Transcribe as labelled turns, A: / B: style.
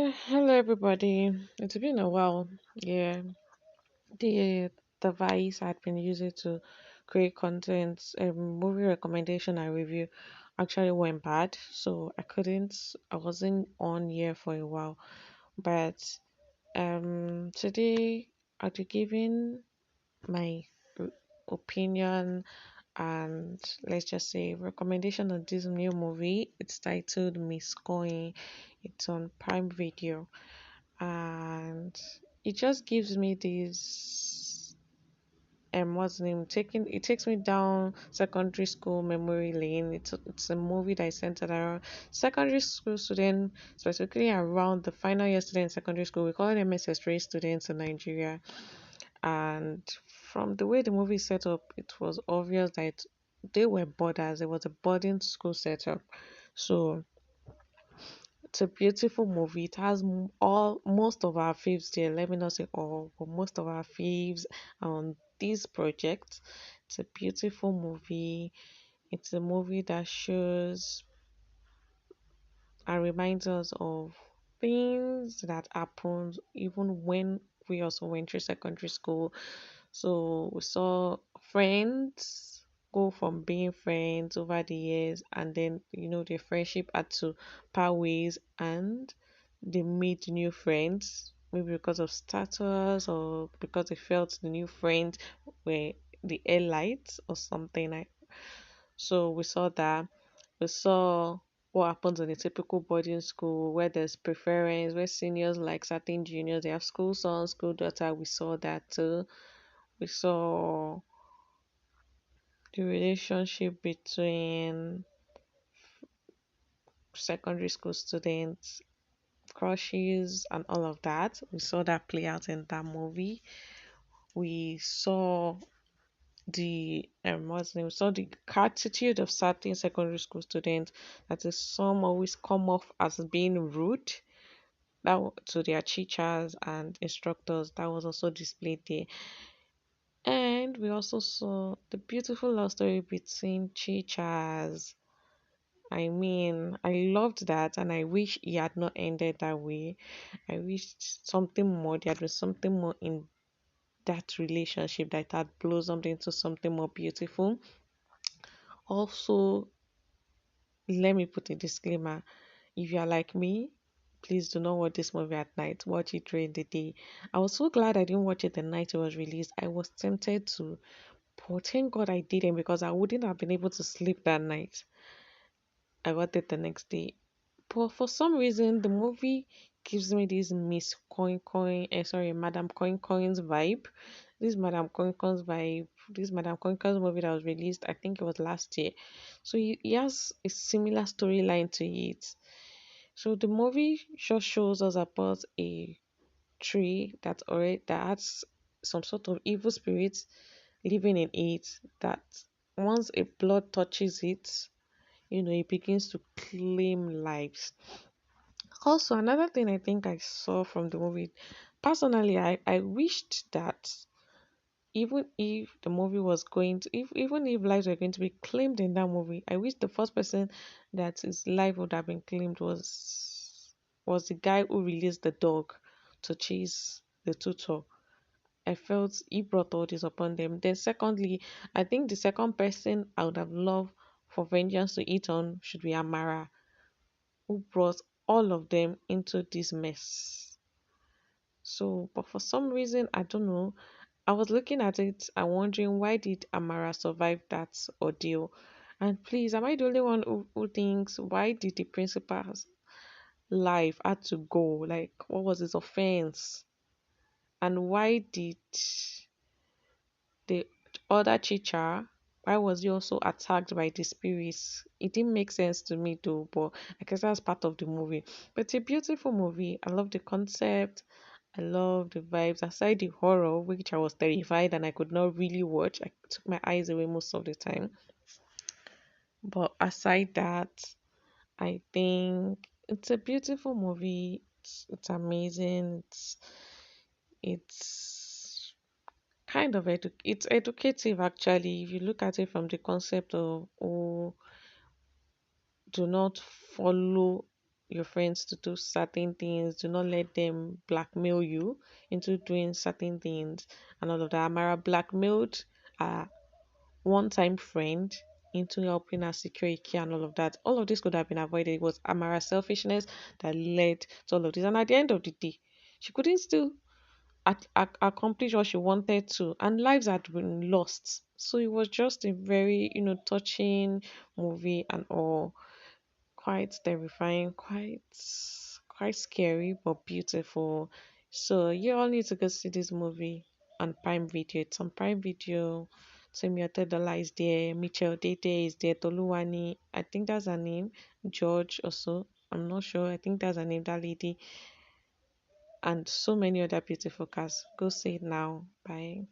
A: Hello everybody. It's been a while. Yeah, the device I'd been using to create content, movie recommendation and review actually went bad, so I wasn't on here for a while. But today I'll be giving my r- opinion and let's just say recommendation of this new movie. It's titled Miss Coin. It's on Prime Video and it just gives me this what's the name taking it takes me down secondary school memory lane. It's a movie that is centered around secondary school students, specifically around the final year students in secondary school. We call them SS3 students in Nigeria. And from the way the movie is set up, it was obvious that they were boarders. It was a boarding school setup. So it's a beautiful movie. It has all most of our faves there. Let me not say all, but most of our faves on this project. It's a beautiful movie. It's a movie that shows and reminds us of things that happened even when we also went through secondary school. So we saw friends go from being friends over the years, and then their friendship had to part ways, and they made new friends, maybe because of status or because they felt the new friends were the elites or something like. So we saw that. We saw what happens in a typical boarding school where there's preference, where seniors like certain juniors, they have school son, school daughter. We saw that too. We saw the relationship between secondary school students, crushes, and all of that. We saw that play out in that movie. We saw what's the name? We saw the attitude of certain secondary school students. That is, some always come off as being rude to their teachers and instructors. That was also displayed there. And we also saw the beautiful love story between teachers. I mean, I loved that and I wish it had not ended that way. I wished something more, there had been something more in that relationship that had blossomed into something more beautiful. Also, let me put a disclaimer. If you are like me, please do not watch this movie at night. Watch it during the day. I was so glad I didn't watch it the night it was released. I was tempted to, but thank God I didn't because I wouldn't have been able to sleep that night. I got it the next day. But for some reason, the movie gives me this Madam Coin Coin's vibe. This Madam Coin Coin's movie that was released, I think it was last year. So he has a similar storyline to it. So the movie just shows us about a tree that has some sort of evil spirits living in it. That once a blood touches it, it begins to claim lives. Also, another thing I think I saw from the movie, personally, I wished that even if the movie was going to, if even if lives were going to be claimed in that movie, I wish the first person that his life would have been claimed was the guy who released the dog to chase the tutor. I felt he brought all this upon them. Then, secondly, I think the second person I would have loved for vengeance to eat on should be Amara, who brought all of them into this mess. So, but for some reason, I don't know, I was looking at it and wondering why did Amara survive that ordeal? And please, am I the only one who thinks why did the principal's life had to go? Like, what was his offense? And why did the other teacher, why was he also attacked by the spirits? It didn't make sense to me though, but I guess that's part of the movie. But it's a beautiful movie. I love the concept. I love the vibes. Aside the horror, which I was terrified and I could not really watch, I took my eyes away most of the time. But aside that, I think it's a beautiful movie. It's amazing. It's kind of it's educative actually. If you look at it from the concept of, oh, do not follow. your friends to do certain things. Do not let them blackmail you into doing certain things and all of that. Amara blackmailed a one-time friend into helping her secure a key and all of that. All of this could have been avoided. It was Amara's selfishness that led to all of this. And at the end of the day, she couldn't still accomplish what she wanted to, and lives had been lost. So it was just a very, touching movie and all, quite terrifying, quite scary, but beautiful. So you all need to go see this movie on Prime Video. It's on Prime Video. Temi Otedola is there, Michelle Dede is there, Toluwani, I think that's her name, George also. I'm not sure. I think that's her name, that lady, and so many other beautiful cast. Go see it now. Bye.